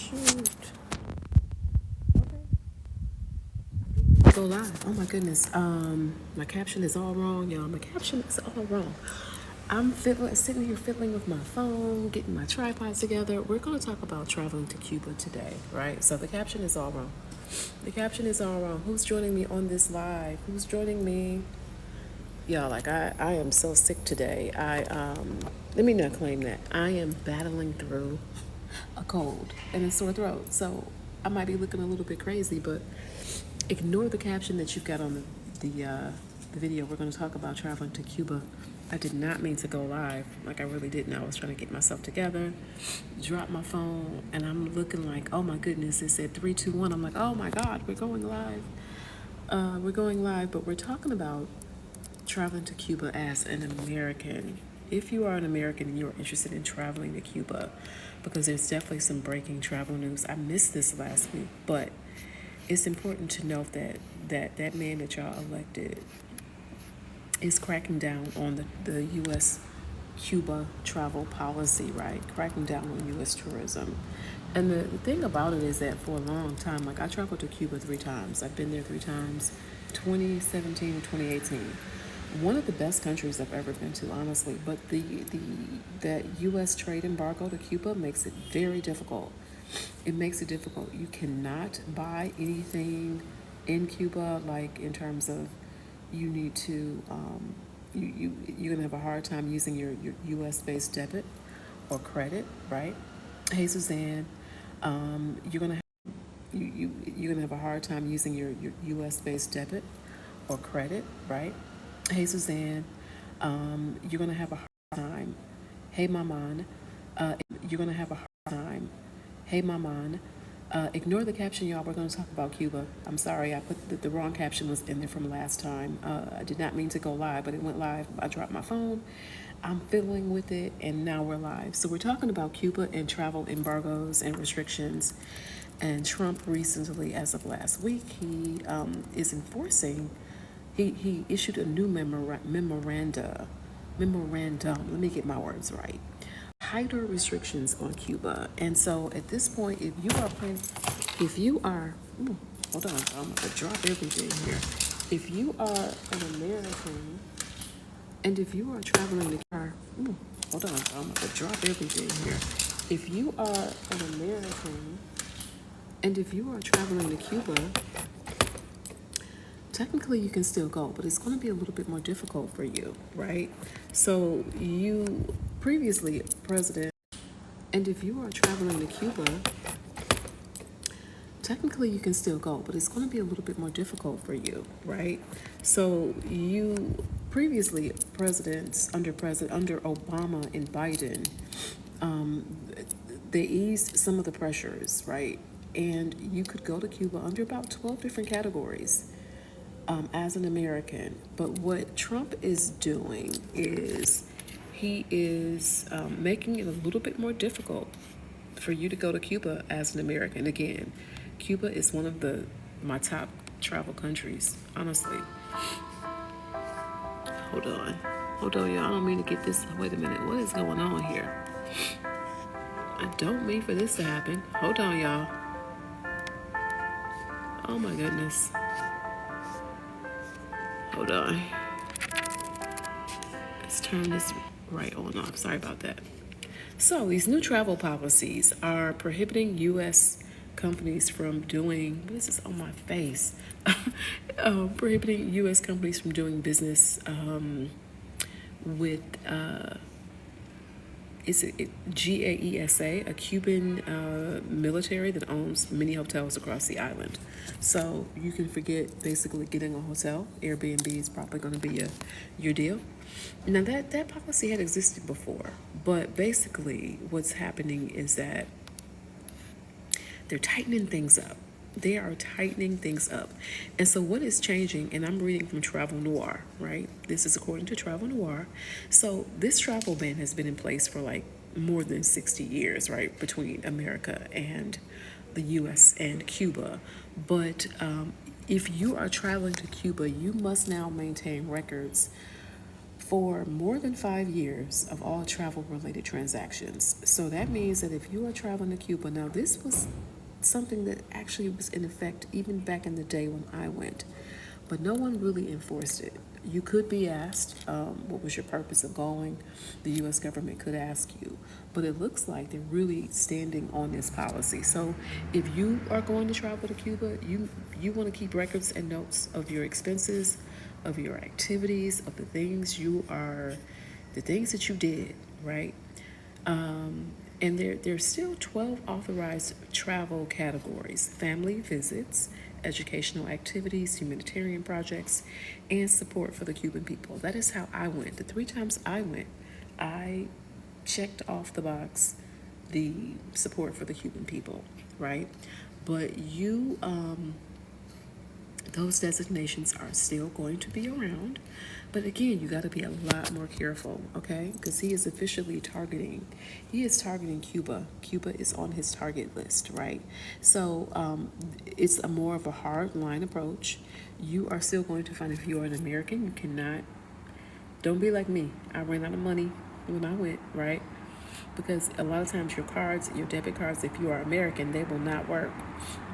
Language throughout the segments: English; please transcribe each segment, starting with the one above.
Shoot. Go live. Oh my goodness. My caption is all wrong, y'all. My caption is all wrong. I'm sitting here fiddling with my phone, getting my tripod together. We're going to talk about traveling to Cuba today, right? So the caption is all wrong. The caption is all wrong. Who's joining me on this live? Who's joining me? Y'all, like I am so sick today. Let me not claim that. I am battling through a cold and a sore throat. So I might be looking a little bit crazy, but ignore the caption that you've got on the video. We're going to talk about traveling to Cuba. I did not mean to go live. Like I really didn't. I was trying to get myself together, drop my phone, and I'm looking like, oh my goodness, it said 3, 2, 1. I'm like, oh my God, we're going live. We're going live, but we're talking about traveling to Cuba as an American. If you are an American and you're interested in traveling to Cuba, because there's definitely some breaking travel news. I missed this last week, but it's important to note that man that y'all elected is cracking down on the U.S. Cuba travel policy, right? Cracking down on U.S. tourism. And the thing about it is that for a long time, like I traveled to Cuba 3 times. I've been there 3 times, 2017 and 2018. One of the best countries I've ever been to, honestly. But that U.S. trade embargo to Cuba makes it very difficult. It makes it difficult. You cannot buy anything in Cuba, like in terms of you need to you're gonna have a hard time using your U.S. based debit or credit, right? Hey Suzanne, you're gonna you're gonna have a hard time using your U.S. based debit or credit, right? Hey Suzanne, you're gonna have a hard time. Hey Maman, you're gonna have a hard time. Hey Maman, ignore the caption, y'all. We're gonna talk about Cuba. I'm sorry, I put the wrong caption was in there from last time. I did not mean to go live, but it went live. I dropped my phone. I'm fiddling with it, and now we're live. So we're talking about Cuba and travel embargoes and restrictions. And Trump recently, as of last week, he is enforcing. He issued a new memorandum. Let me get my words right. Tighter restrictions on Cuba, and so at this point, if you are, hold on, I'm gonna drop everything here. If you are an American, and if you are traveling to Cuba, hold on, I'm gonna drop everything here. If you are an American, and if you are traveling to Cuba, technically you can still go, but it's going to be a little bit more difficult for you, right? So you previously president, and if you are traveling to Cuba, technically you can still go, but it's going to be a little bit more difficult for you, right? So you previously presidents under Obama and Biden, they eased some of the pressures, right? And you could go to Cuba under about 12 different categories. As an American. But what Trump is doing is he is making it a little bit more difficult for you to go to Cuba as an American. Again, Cuba is one of my top travel countries, honestly. Hold on, y'all. I don't mean to get this. Wait a minute. What is going on here? I don't mean for this to happen. Hold on, y'all. Oh my goodness. Hold on. Let's turn this right on off. Sorry about that. So these new travel policies are prohibiting U.S. companies from doing, what is this on my face? Prohibiting U.S. companies from doing business with, is it GAESA, a Cuban military that owns many hotels across the island. So you can forget basically getting a hotel. Airbnb is probably going to be your deal. Now that policy had existed before, but basically what's happening is that they're tightening things up. They are tightening things up. And so what is changing, and I'm reading from Travel Noir, right? This is according to Travel Noir. So this travel ban has been in place for like more than 60 years, right? Between America and the U.S. and Cuba. But if you are traveling to Cuba, you must now maintain records for more than 5 years of all travel-related transactions. So that means that if you are traveling to Cuba, now this was something that actually was in effect even back in the day when I went, but no one really enforced it. You could be asked, what was your purpose of going? The U.S. government could ask you, but it looks like they're really standing on this policy. So if you are going to travel to Cuba, you want to keep records and notes of your expenses, of your activities, of the things that you did, right? And there's still 12 authorized travel categories: family visits, educational activities, humanitarian projects, and support for the Cuban people. That is how I went. The 3 times I went, I checked off the box the support for the Cuban people, right? But those designations are still going to be around. But again, you got to be a lot more careful, okay? Because he is targeting Cuba. Cuba is on his target list, right? So it's a more of a hard line approach. You are still going to find, if you are an American, you cannot, don't be like me. I ran out of money when I went, right? Because a lot of times your debit cards, if you are American, they will not work.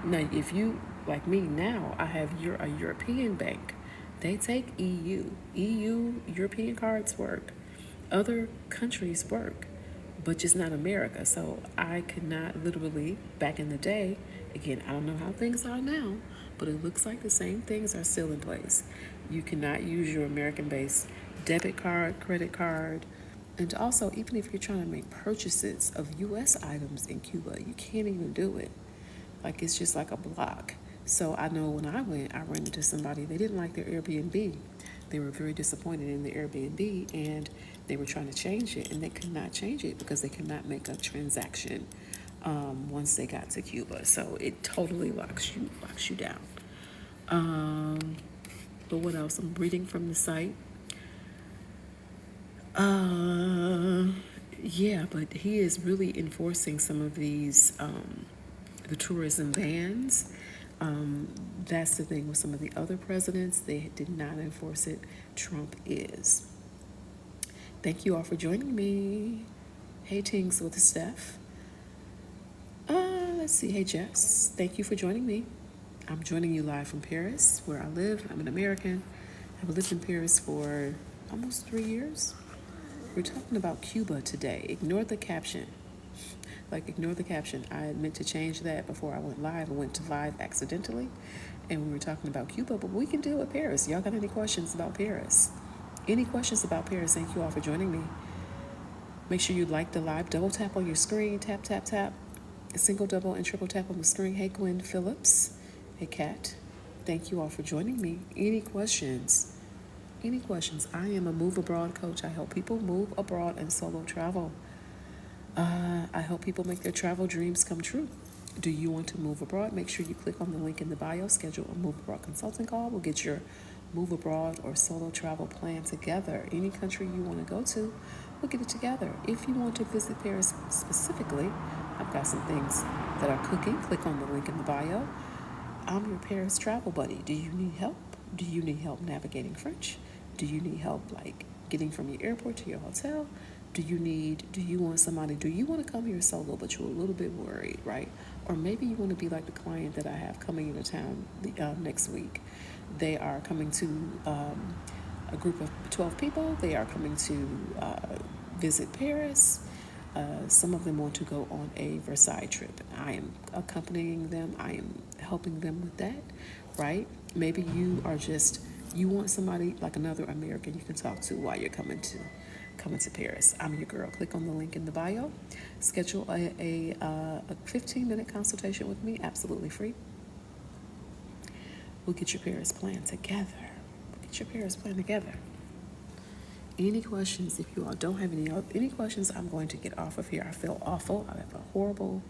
Now, if you, like me now, I have a European bank. They take European cards work. Other countries work, but just not America. So I could not literally, back in the day, again, I don't know how things are now, but it looks like the same things are still in place. You cannot use your American-based debit card, credit card, and also, even if you're trying to make purchases of U.S. items in Cuba, you can't even do it. Like, it's just like a block. So I know when I went, I ran into somebody, they didn't like their Airbnb. They were very disappointed in the Airbnb, and they were trying to change it, and they could not change it because they could not make a transaction once they got to Cuba. So it totally locks you down. But what else? I'm reading from the site. Yeah, but he is really enforcing some of these, the tourism bans. That's the thing with some of the other presidents. They did not enforce it. Trump is. Thank you all for joining me. Hey, Tings with Steph. Let's see. Hey, Jess. Thank you for joining me. I'm joining you live from Paris, where I live. I'm an American. I've lived in Paris for almost 3 years. We're talking about Cuba today. Ignore the caption. Ignore the caption. I meant to change that before I went live. I went to live accidentally, and we were talking about Cuba, but we can deal with Paris. Y'all got any questions about Paris? Any questions about Paris? Thank you all for joining me. Make sure you like the live. Double tap on your screen. Tap, tap, tap. Single, double, and triple tap on the screen. Hey, Gwen Phillips. Hey, Kat. Thank you all for joining me. Any questions? Any questions? I am a move abroad coach. I help people move abroad and solo travel. I help people make their travel dreams come true. Do you want to move abroad? Make sure you click on the link in the bio. Schedule a move abroad consulting call. We'll get your move abroad or solo travel plan together. Any country you want to go to, we'll get it together. If you want to visit Paris specifically, I've got some things that are cooking. Click on the link in the bio. I'm your Paris travel buddy. Do you need help? Do you need help navigating French? Do you need help getting from your airport to your hotel? Do you want to come here solo, but you're a little bit worried, right? Or maybe you want to be like the client that I have coming into town next week. They are coming to a group of 12 people. They are coming to visit Paris. Some of them want to go on a Versailles trip. I am accompanying them. I am helping them with that, right? Maybe you want somebody like another American you can talk to while you're coming to Paris. I'm your girl. Click on the link in the bio. Schedule a 15-minute consultation with me, absolutely free. We'll get your Paris plan together. Any questions? If you all don't have any questions, I'm going to get off of here. I feel awful. I have a horrible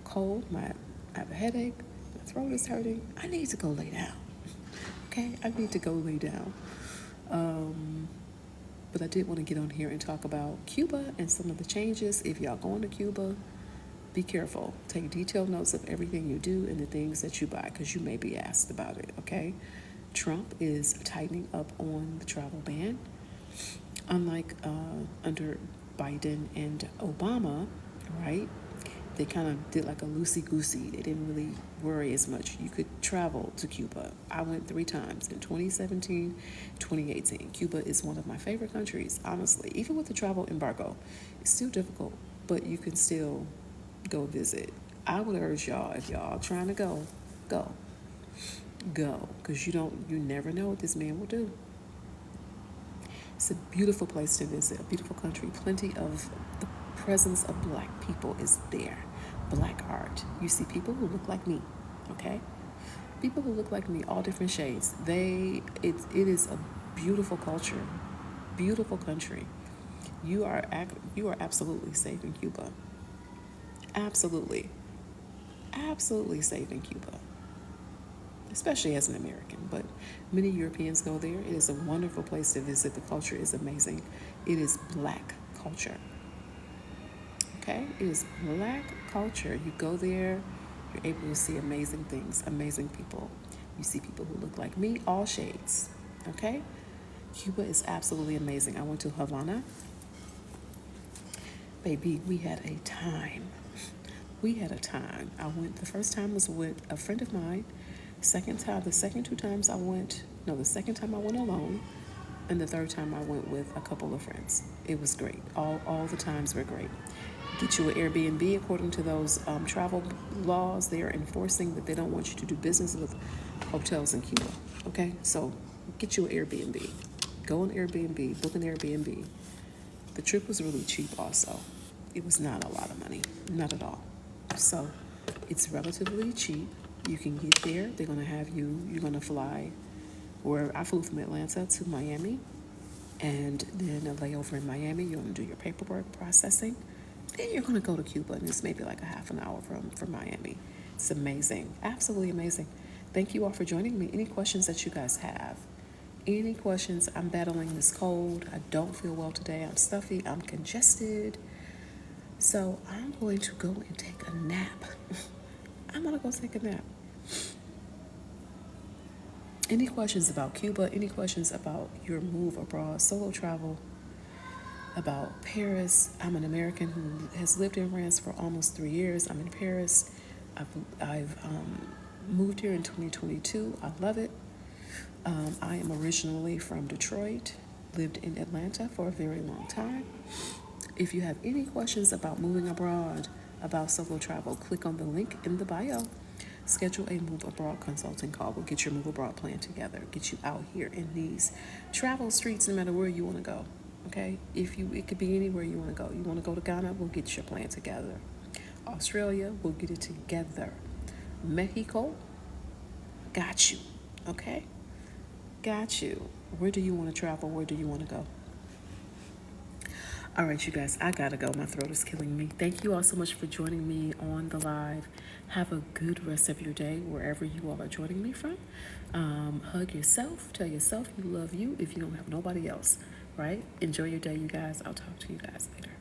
cold. I have a headache. My throat is hurting. I need to go lay down. Okay? I need to go lay down. But I did want to get on here and talk about Cuba and some of the changes. If y'all going to Cuba, be careful. Take detailed notes of everything you do and the things that you buy, because you may be asked about it, okay? Trump is tightening up on the travel ban. Unlike under Biden and Obama, right? They kind of did like a loosey-goosey. They didn't really worry as much. You could travel to Cuba. I went 3 times in 2017, 2018. Cuba is one of my favorite countries, honestly. Even with the travel embargo, it's still difficult, but you can still go visit. I would urge y'all, if y'all trying to go, go. Go. Because you never know what this man will do. It's a beautiful place to visit, a beautiful country. Plenty of the presence of black people is there. Black art. You see people who look like me, okay? People who look like me, all different shades. It is a beautiful culture, beautiful country. You are absolutely safe in Cuba. Absolutely, absolutely safe in Cuba, especially as an American. But many Europeans go there. It is a wonderful place to visit. The culture is amazing. It is black culture. Okay, it is black culture. You go there, you're able to see amazing things, amazing people. You see people who look like me, all shades. Okay, Cuba is absolutely amazing. I went to Havana. Baby, we had a time. We had a time. The first time was with a friend of mine. The second time I went alone. And the third time I went with a couple of friends. It was great. All the times were great. Get you an Airbnb according to those travel laws. They are enforcing that they don't want you to do business with hotels in Cuba. Okay, so get you an Airbnb. Go on Airbnb, book an Airbnb. The trip was really cheap also. It was not a lot of money, not at all. So it's relatively cheap. You can get there. They're going to have you're going to fly, where I flew from Atlanta to Miami, and then a layover in Miami. You're going to do your paperwork processing. Then you're going to go to Cuba, and it's maybe like a half an hour from Miami. It's amazing, absolutely amazing. Thank you all for joining me. Any questions that you guys have? Any questions? I'm battling this cold. I don't feel well today. I'm stuffy. I'm congested. So I'm going to go and take a nap. I'm going to go take a nap. Any questions about Cuba? Any questions about your move abroad, solo travel? About Paris? I'm an American who has lived in France for almost 3 years. I'm in Paris. I've moved here in 2022. I love it. I am originally from Detroit, lived in Atlanta for a very long time. If you have any questions about moving abroad, about solo travel, click on the link in the bio. Schedule a move abroad consulting call. We'll get your move abroad plan together, get you out here in these travel streets, no matter where you want to go. Okay? It could be anywhere you want to go. You want to go to Ghana, we'll get your plan together. Australia, we'll get it together. Mexico, got you. Okay? Got you. Where do you want to travel? Where do you want to go? All right, you guys, I gotta go. My throat is killing me. Thank you all so much for joining me on the live. Have a good rest of your day wherever you all are joining me from. Hug yourself. Tell yourself you love you if you don't have nobody else, right? Enjoy your day, you guys. I'll talk to you guys later.